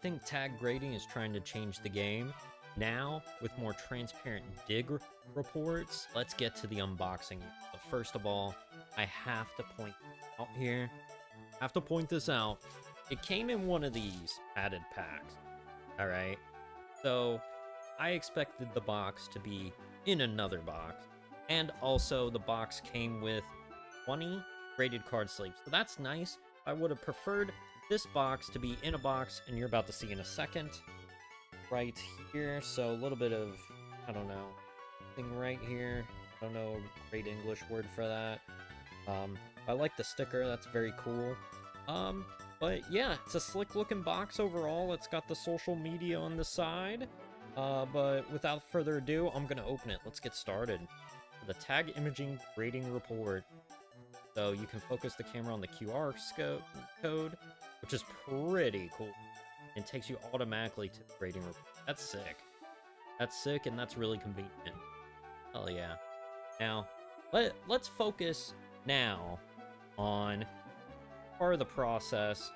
think tag grading is trying to change the game. Now, with more transparent dig reports, let's get to the unboxing. But first of all, I have to point out here. I have to point this out. It came in one of these added packs. Alright? So, I expected the box to be in another box. And also, the box came with 20 graded card sleeves. So that's nice. I would have preferred this box to be in a box, and you're about to see in a second. Right here. So, a little bit of, I don't know, thing right here. I don't know a great English word for that. I like the sticker. That's very cool. But yeah, it's a slick looking box overall. It's got the social media on the side. But without further ado, I'm gonna open it. Let's get started. The tag imaging grading report. So you can focus the camera on the QR code, which is pretty cool. It takes you automatically to the grading report. That's sick. That's sick, and that's really convenient. Hell yeah. Now, let's focus now on part of the process,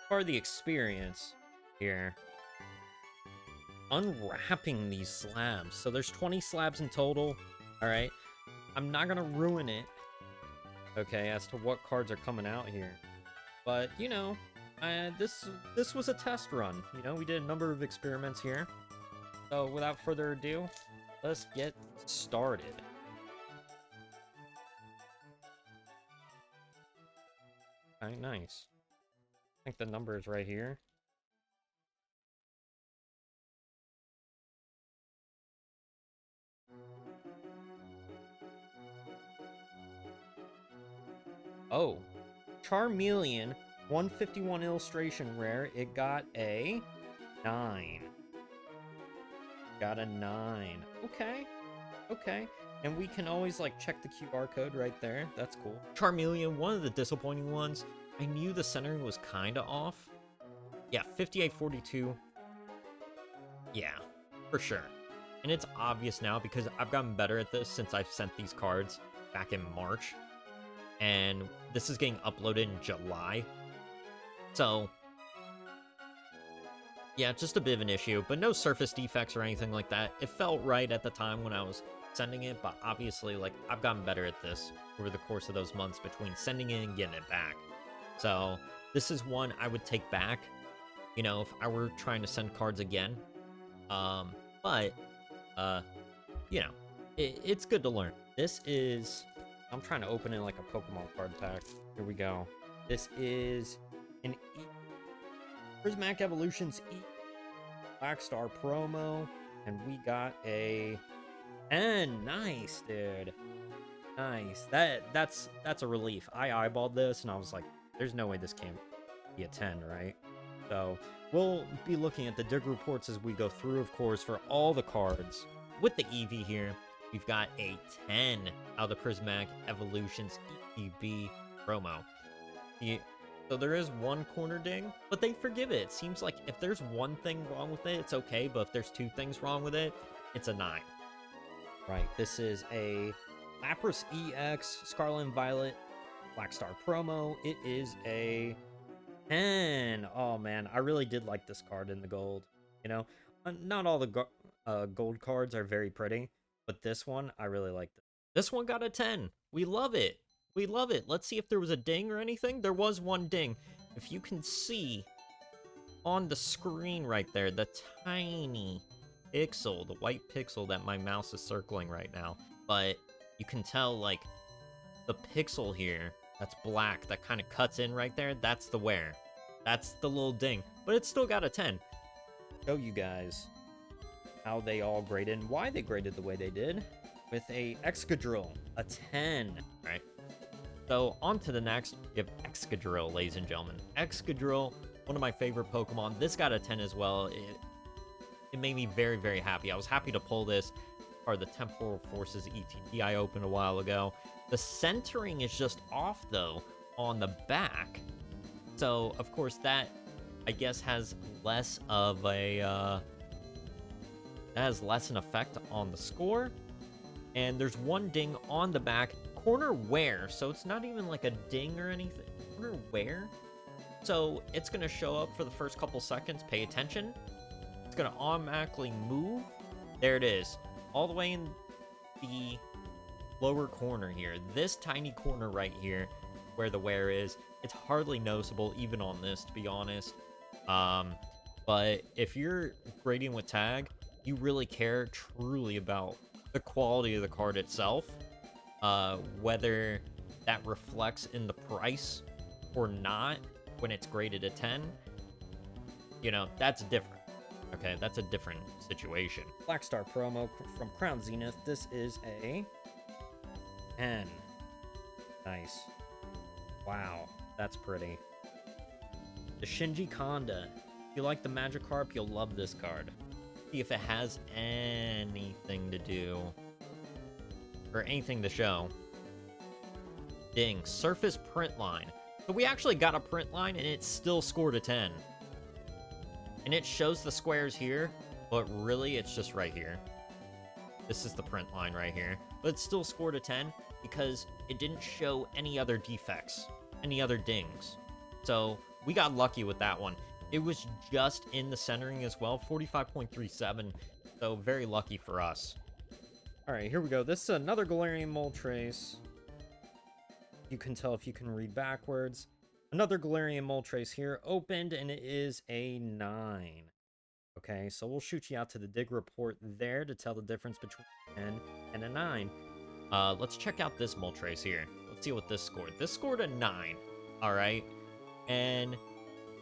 part of the experience here. Unwrapping these slabs. So there's 20 slabs in total. Alright. I'm not gonna ruin it, okay, as to what cards are coming out here. But, you know, this was a test run. You know, we did a number of experiments here. So without further ado, let's get started. Okay, nice. I think the number is right here. Oh, Charmeleon, 151 illustration rare. It got a 9. Got a 9. Okay. Okay. And we can always, like, check the QR code right there. That's cool. Charmeleon, one of the disappointing ones. I knew the centering was kind of off. Yeah, 5842. Yeah, for sure. And it's obvious now because I've gotten better at this since I've sent these cards back in March. And this is getting uploaded in July. So, yeah, just a bit of an issue, but no surface defects or anything like that. It felt right at the time when I was sending it, but obviously, like, I've gotten better at this over the course of those months between sending it and getting it back. So, this is one I would take back, you know, if I were trying to send cards again. But, you know, it's good to learn. This is... I'm trying to open it like a Pokemon card pack. Here we go. This is an Prismatic Evolutions E Black Star promo, and we got a 10. Nice, dude. Nice. That's a relief. I eyeballed this, and I was like, there's no way this can't be a 10, right? So we'll be looking at the dig reports as we go through, of course, for all the cards. With the Eevee here, we've got a 10 out of the Prismatic Evolutions ETB promo. So there is one corner ding, but they forgive it. It seems like if there's one thing wrong with it, it's okay, but if there's two things wrong with it, it's a 9. Right, this is a Lapras EX Scarlet and Violet Black Star promo. It is a 10. Oh man, I really did like this card in the gold. You know, not all the gold cards are very pretty, but this one, I really liked it. This one got a 10. We love it. We love it. Let's see if there was a ding or anything. There was one ding. If you can see on the screen right there, the tiny pixel, the white pixel that my mouse is circling right now. But you can tell, like, the pixel here that's black that kind of cuts in right there, that's the wear. That's the little ding. But it's still got a 10. Show you guys how they all graded and why they graded the way they did. With a Excadrill, a 10. All right. So on to the next, we have Excadrill, ladies and gentlemen. Excadrill, one of my favorite Pokemon. This got a 10 as well. It made me very, very happy. I was happy to pull this, or the Temporal Forces ETB I opened a while ago. The centering is just off, though, on the back. So, of course, that, I guess, has less of a, that has less an effect on the score. And there's one ding on the back. Corner wear, so it's not even like a ding or anything. Corner wear. So it's going to show up for the first couple seconds. Pay attention. It's going to automatically move. There it is. All the way in the lower corner here. This tiny corner right here where the wear is. It's hardly noticeable even on this, to be honest. But if you're grading with tag, you really care truly about the quality of the card itself. Whether that reflects in the price or not when it's graded a 10, you know, that's different. Okay, that's a different situation. Black Star promo from Crown Zenith. This is a 10. Nice. Wow, that's pretty. The Shinji Kanda. If you like the Magikarp, you'll love this card. See if it has anything to do or anything to show. Ding, surface print line. So we actually got a print line and it still scored a 10. And it shows the squares here, but really it's just right here. This is the print line right here. But it still scored a 10 because it didn't show any other defects, any other dings. So we got lucky with that one. It was just in the centering as well, 45.37. So very lucky for us. All right, here we go. This is another Galarian Moltres. You can tell if you can read backwards. Another Galarian Moltres here, opened, and it is a 9. Okay, so we'll shoot you out to the dig report there to tell the difference between a 10 and a 9. Let's check out this Moltres here. Let's see what this scored. This scored a 9, all right? And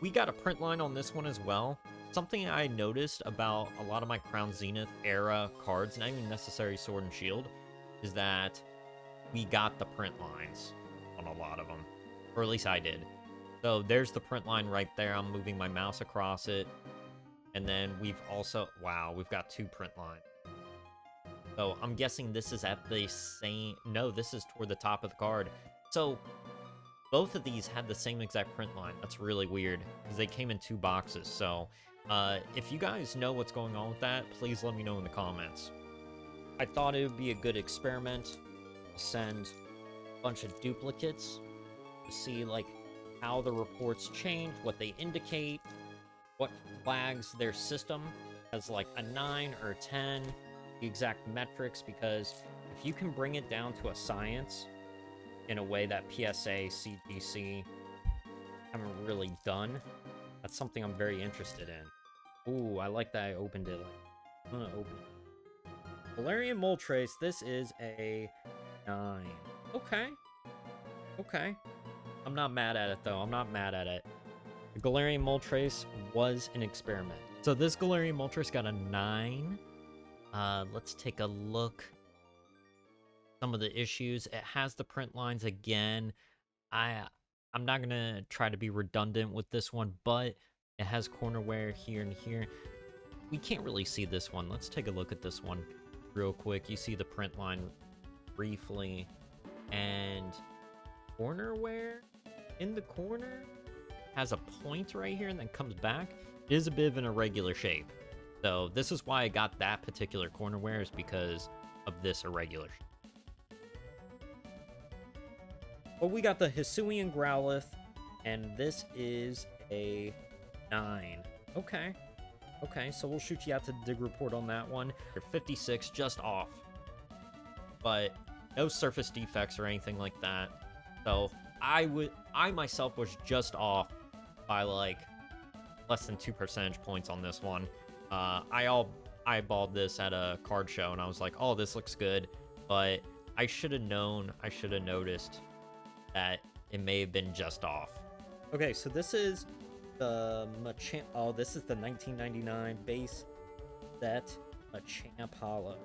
we got a print line on this one as well. Something I noticed about a lot of my Crown Zenith era cards, not even necessarily Sword and Shield, is that we got the print lines on a lot of them. Or at least I did. So there's the print line right there. I'm moving my mouse across it. And then we've also, wow, we've got 2 print lines. So I'm guessing this is at the same, no, this is toward the top of the card. So both of these had the same exact print line. That's really weird because they came in 2 boxes. So if you guys know what's going on with that, please let me know in the comments. I thought it would be a good experiment to send a bunch of duplicates to see like how the reports change, what they indicate, what flags their system as like a 9 or a 10, the exact metrics, because if you can bring it down to a science in a way that PSA, CGC haven't really done, that's something I'm very interested in. Ooh, I like that I opened it. I'm gonna open it. Galarian Moltres, this is a 9. Okay. Okay. I'm not mad at it, though. I'm not mad at it. The Galarian Moltres was an experiment. So this Galarian Moltres got a 9. Let's take a look. Some of the issues. It has the print lines again. I'm not going to try to be redundant with this one, but it has corner wear here and here. We can't really see this one. Let's take a look at this one real quick. You see the print line briefly. And corner wear in the corner has a point right here and then comes back. It is a bit of an irregular shape. So this is why I got that particular corner wear, is because of this irregular shape. Well, we got the Hisuian Growlithe, and this is a 9. Okay. Okay, so we'll shoot you out to the dig report on that one. You're 56, just off. But no surface defects or anything like that. So I myself was just off by like less than 2 percentage points on this one. I eyeballed this at a card show and I was like, oh, this looks good. But I should have known, I should have noticed that it may have been just off. Okay, so this is the Machamp. Oh, this is the 1999 base set Machamp Hollow.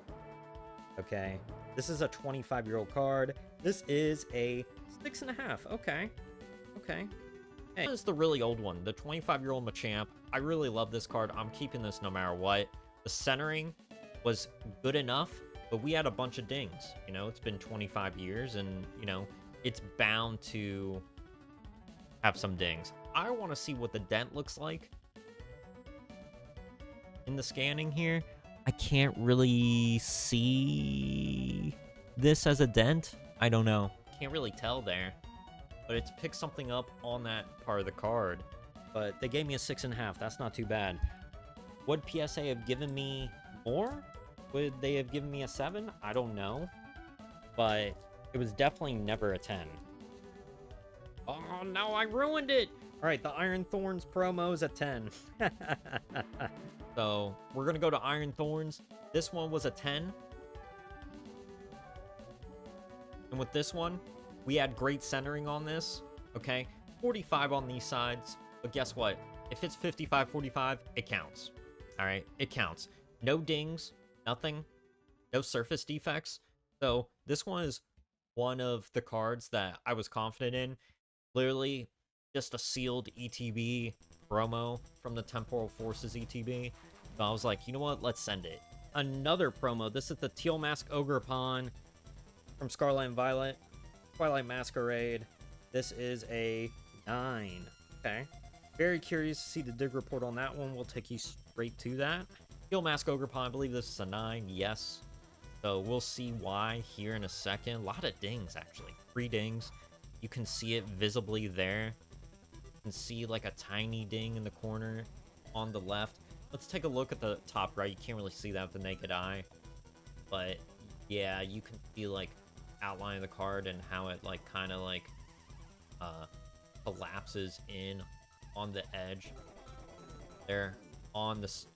Okay, this is a 25-year-old card. This is a 6.5. Okay, okay. Hey. This is the really old one, the 25-year-old Machamp. I really love this card. I'm keeping this no matter what. The centering was good enough, but we had a bunch of dings. You know, it's been 25 years, and, you know, it's bound to have some dings. I want to see what the dent looks like in the scanning here. I can't really see this as a dent. I don't know. Can't really tell there. but it's picked something up on that part of the card. But they gave me a 6.5. That's not too bad. Would PSA have given me more? Would they have given me a 7? I don't know. But it was definitely never a 10. Oh, no, I ruined it! Alright, the Iron Thorns promo is a 10. So, we're going to go to Iron Thorns. This one was a 10. And with this one, we had great centering on this, okay? 45 on these sides, but guess what? If it's 55-45, it counts, all right? It counts. No dings, nothing, no surface defects. So this one is one of the cards that I was confident in. Literally just a sealed ETB promo from the Temporal Forces ETB. So I was like, you know what? Let's send it. Another promo. This is the Teal Mask Ogre Pawn from Scarlet and Violet. Twilight Masquerade. This is a 9. Okay. Very curious to see the dig report on that one. We'll take you straight to that. Teal Mask Ogre Pawn. I believe this is a 9. Yes. So we'll see why here in a second. A lot of dings, actually. 3 dings. You can see it visibly there. You can see like a tiny ding in the corner on the left. Let's take a look at the top right. You can't really see that with the naked eye. But yeah, you can see like outline of the card and how it like kind of like collapses in on the edge there, on this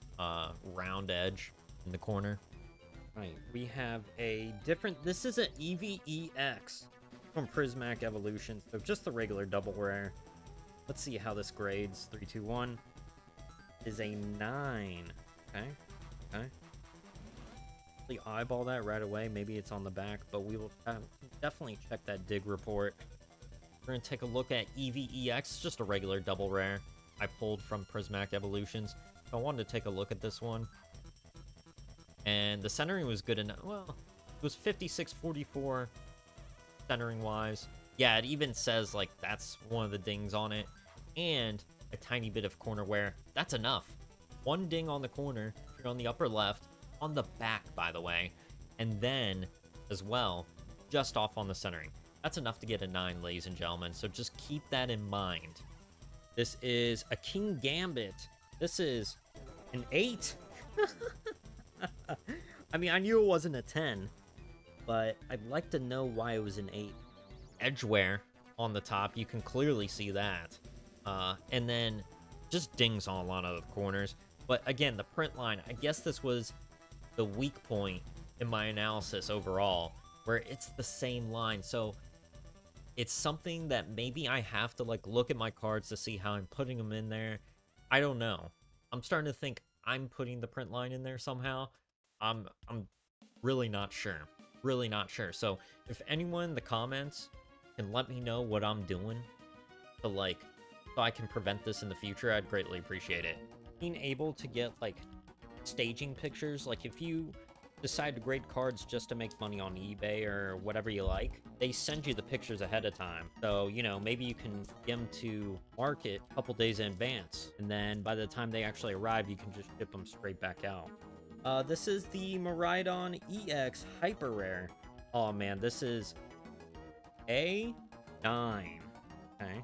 round edge in the corner. Right, we have a different, this is an EVEX from Prismatic Evolution, so just the regular double rare. Let's see how this grades. 3, 2, 1 is a 9. Okay, okay. We eyeball that right away. Maybe it's on the back, but we will definitely check that dig report. We're gonna take a look at EVEX, just a regular double rare I pulled from Prismatic Evolutions. So I wanted to take a look at this one. And the centering was good enough. Well, it was 56-44 centering wise. Yeah, it even says like that's one of the dings on it. And a tiny bit of corner wear. That's enough. 1 ding on the corner, here on the upper left, on the back, by the way. And then, as well, just off on the centering. That's enough to get a 9, ladies and gentlemen. So just keep that in mind. This is a King Gambit. This is an 8. I mean, I knew it wasn't a 10, but I'd like to know why it was an 8. Edgeware on the top, you can clearly see that. And then just dings on a lot of the corners. But again, the print line, I guess this was the weak point in my analysis overall, where it's the same line. So it's something that maybe I have to like look at my cards to see how I'm putting them in there. I don't know. I'm starting to think I'm putting the print line in there somehow. I'm really not sure. Really not sure. So if anyone in the comments can let me know what I'm doing to like, so I can prevent this in the future, I'd greatly appreciate it. Being able to get like staging pictures, like if you decide to grade cards just to make money on eBay or whatever you like, they send you the pictures ahead of time. So, you know, maybe you can get them to market a couple days in advance, and then by the time they actually arrive, you can just ship them straight back out. This is the Miraidon EX Hyper Rare. Oh man, this is a 9. Okay.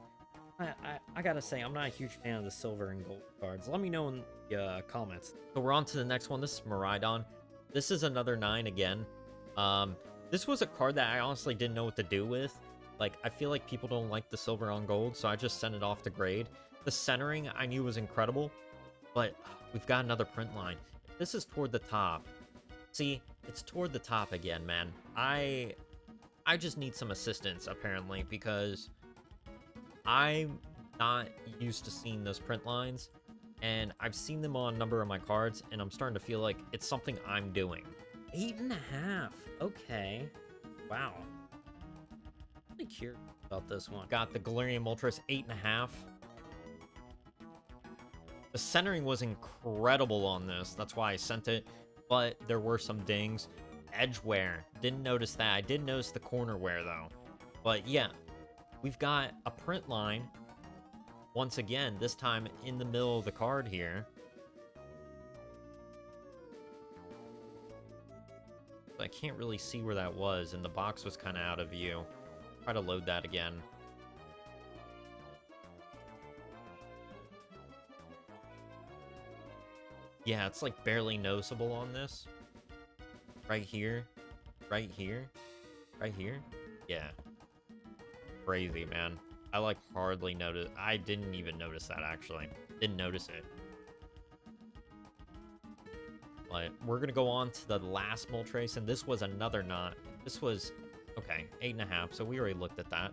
I gotta say, I'm not a huge fan of the silver and gold cards. Let me know in the comments. So we're on to the next one. This is Miraidon. This is another 9 again. This was a card that I honestly didn't know what to do with. Like, I feel like people don't like the silver on gold, so I just sent it off to grade. The centering I knew was incredible, but we've got another print line. This is toward the top. See, it's toward the top again, man. I just need some assistance, apparently, because I'm not used to seeing those print lines, and I've seen them on a number of my cards, and I'm starting to feel like it's something I'm doing. 8.5. Okay. Wow. Really curious about this one. Got the Galarian Moltres 8.5. The centering was incredible on this. That's why I sent it, but there were some dings. Edge wear. Didn't notice that. I did notice the corner wear, though. But yeah, we've got a print line. Once again, this time in the middle of the card here. I can't really see where that was, and the box was kind of out of view. Try to load that again. Yeah, it's like barely noticeable on this. Right here, right here, right here. Yeah. Crazy, man. I like hardly notice. I didn't even notice that actually. Didn't notice it. But we're gonna go on to the last Moltres, and this was another knot. This was okay, 8.5. So we already looked at that.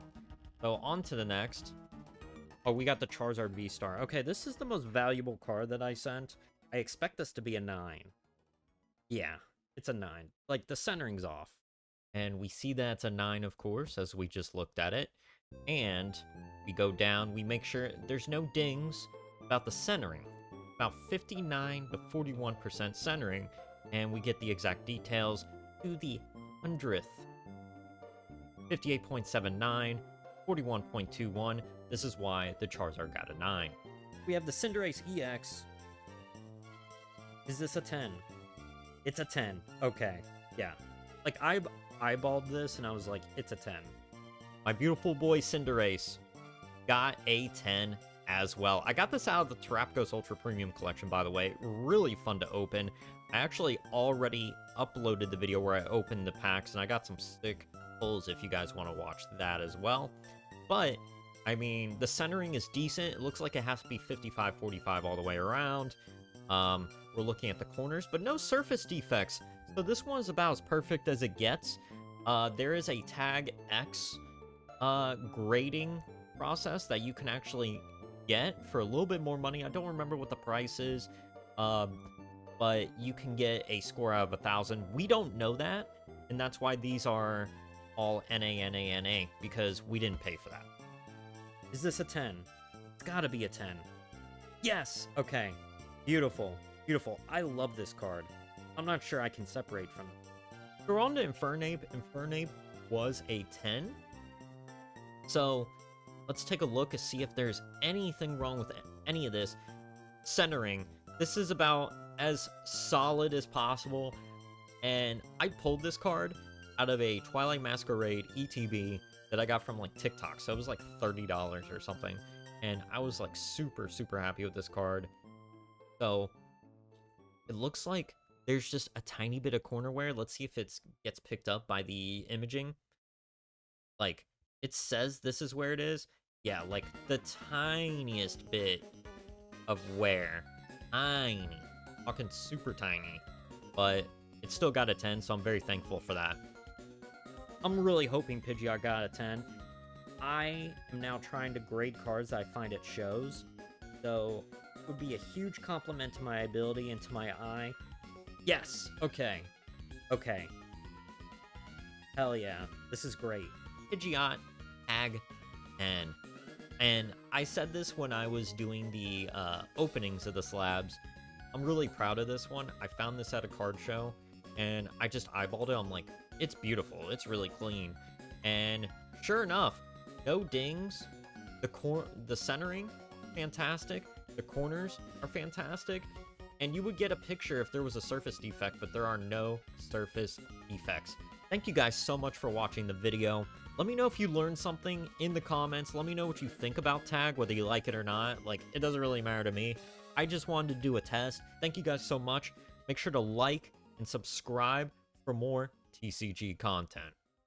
So on to the next. Oh, we got the Charizard V-Star. Okay, this is the most valuable card that I sent. I expect this to be a 9. Yeah, it's a 9. Like, the centering's off. And we see that it's a 9, of course, as we just looked at it. And we go down, we make sure there's no dings about the centering. About 59 to 41% centering. And we get the exact details to the 100th. 58.79, 41.21. This is why the Charizard got a 9. We have the Cinderace EX. Is this a 10? It's a 10. Okay, yeah. Like, I eyeballed this, and I was like, it's a 10. My beautiful boy Cinderace got a 10 as well. I got this out of the Terapagos Ultra Premium Collection, by the way. Really fun to open. I actually already uploaded the video where I opened the packs, and I got some sick pulls if you guys want to watch that as well. But I mean, the centering is decent. It looks like it has to be 55-45 all the way around. We're looking at the corners, but no surface defects. So this one's about as perfect as it gets. There is a Tag X grading process that you can actually get for a little bit more money. I don't remember what the price is, but you can get a score out of 1,000. We don't know that, and that's why these are all NA, because we didn't pay for that. Is this a 10? It's gotta be a 10. Yes! Okay. Beautiful. Beautiful. I love this card. I'm not sure I can separate from it. We're on to Infernape. Infernape was a 10. So, let's take a look to see if there's anything wrong with any of this. Centering. This is about as solid as possible. And I pulled this card out of a Twilight Masquerade ETB that I got from like TikTok. So it was like $30 or something. And I was like super, super happy with this card. So it looks like there's just a tiny bit of corner wear. Let's see if it gets picked up by the imaging. Like, it says this is where it is. Yeah, like the tiniest bit of wear. Tiny. Fucking super tiny. But it still got a 10, so I'm very thankful for that. I'm really hoping Pidgeot got a 10. I am now trying to grade cards that I find at shows, so it would be a huge compliment to my ability and to my eye. Yes! Okay. Okay. Hell yeah. This is great. Pidgeot Tag 10. And I said this when I was doing the openings of the slabs. I'm really proud of this one. I found this at a card show, and I just eyeballed it. I'm like, it's beautiful. It's really clean. And sure enough, no dings. The centering, fantastic. The corners are fantastic. And you would get a picture if there was a surface defect, but there are no surface defects. Thank you guys so much for watching the video. Let me know if you learned something in the comments. Let me know what you think about Tag, whether you like it or not. Like, it doesn't really matter to me. I just wanted to do a test. Thank you guys so much. Make sure to like and subscribe for more TCG content.